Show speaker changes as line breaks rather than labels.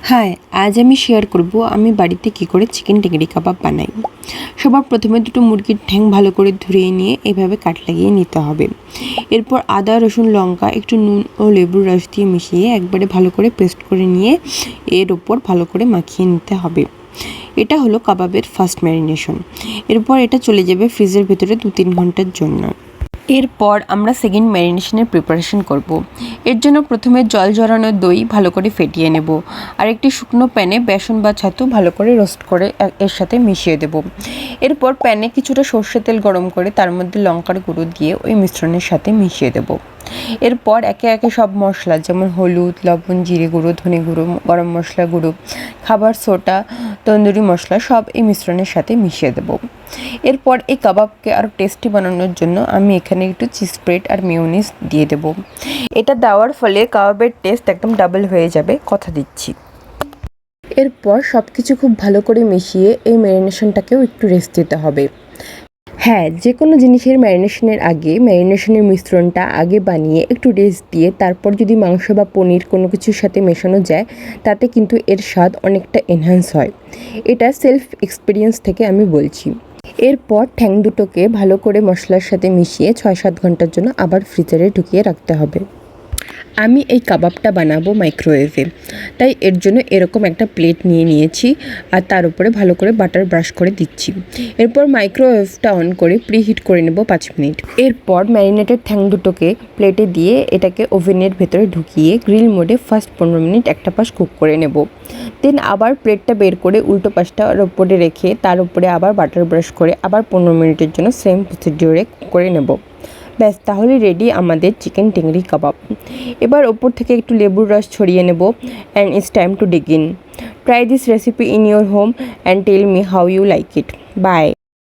High, আজ আমি share করব আমি বাড়িতে কী করে চিকেন টেংরি কাবাব বানাই। সবার প্রথমে দুটো মুরগির ঠ্যাং ভালো করে ধুয়ে নিয়ে এভাবে কাট লাগিয়ে নিতে হবে। এরপর আদা, রসুন, লঙ্কা একটু নুন ও লেবুর রস দিয়ে মিশিয়ে একবারে ভালো করে পেস্ট করে নিয়ে এর ওপর ভালো করে মাখিয়ে নিতে হবে। এটা হলো কাবাবের ফার্স্ট ম্যারিনেশন। এরপর এটা চলে যাবে ফ্রিজের ভেতরে 2-3 ঘন্টার জন্য। এরপর আমরা সেকেন্ড ম্যারিনেশনের প্রিপারেশন করব। এর জন্য প্রথমে জল ঝরানো দই ভালো করে ফেটিয়ে নেব, আর একটি শুকনো প্যানে বেসন বা ছাতু ভালো করে রোস্ট করে এর সাথে মিশিয়ে দেব। এরপর প্যানে কিছুটা সর্ষের তেল গরম করে তার মধ্যে লঙ্কার গুঁড়ো দিয়ে ওই মিশ্রণের সাথে মিশিয়ে দেব। এরপর একে একে সব মশলা যেমন হলুদ, লবণ, জিরে গুঁড়ো, ধনে গুঁড়ো, গরম মশলা গুঁড়ো, খাবার সোডা, তন্দুরি মশলা সব এই মিশ্রণের সাথে মিশিয়ে দেব। এরপর এই কাবাবকে আরও টেস্টি বানানোর জন্য আমি এখানে একটু চিজ স্প্রেড আর মেয়োনিজ দিয়ে দেব। এটা দেওয়ার ফলে কাবাবের টেস্ট একদম ডাবল হয়ে যাবে, কথা দিচ্ছি। এরপর সব কিছু খুব ভালো করে মিশিয়ে এই ম্যারিনেশনটাকেও একটু রেস্ট দিতে হবে। হ্যাঁ, যে কোনো জিনিসের ম্যারিনেশনের আগে ম্যারিনেশনের মিশ্রণটা আগে বানিয়ে একটু রেস্ট দিয়ে তারপর যদি মাংস বা পনির কোনো কিছুর সাথে মেশানো যায়, তাতে কিন্তু এর স্বাদ অনেকটা এনহ্যান্স হয়। এটা সেলফ এক্সপিরিয়েন্স থেকে আমি বলছি। এরপর ঠ্যাং দুটোকে ভালো করে মশলার সাথে মিশিয়ে 6-7 ঘন্টার জন্য আবার ফ্রিজারে ঢুকিয়ে রাখতে হবে। আমি এই কাবাবটা বানাবো মাইক্রোওয়েভে, তাই এর জন্য এরকম একটা প্লেট নিয়ে নিয়েছি আর তার উপরে ভালো করে বাটার ব্রাশ করে দিচ্ছি। এরপর মাইক্রোওয়েভটা অন করে প্রিহিট করে নেব 5 মিনিট। এরপর ম্যারিনেটেড ঠ্যাং দুটোকে প্লেটে দিয়ে এটাকে ওভেনের ভেতরে ঢুকিয়ে গ্রিল মোডে ফার্স্ট 15 মিনিট একটা পাশ কুক করে নেব। দেন আবার প্লেটটা বের করে উল্টো পাশটার ওপরে রেখে তার উপরে আবার বাটার ব্রাশ করে আবার 15 মিনিটের জন্য সেম প্রসিডিওরে কুক করে নেব। ব্যাস, তাহলে রেডি আমাদের চিকেন টেংরি কাবাব। এবার ওপর থেকে একটু লেবুর রস ছড়িয়ে নেব and it's time to dig in. Try this recipe in your home and tell me how you like it. By.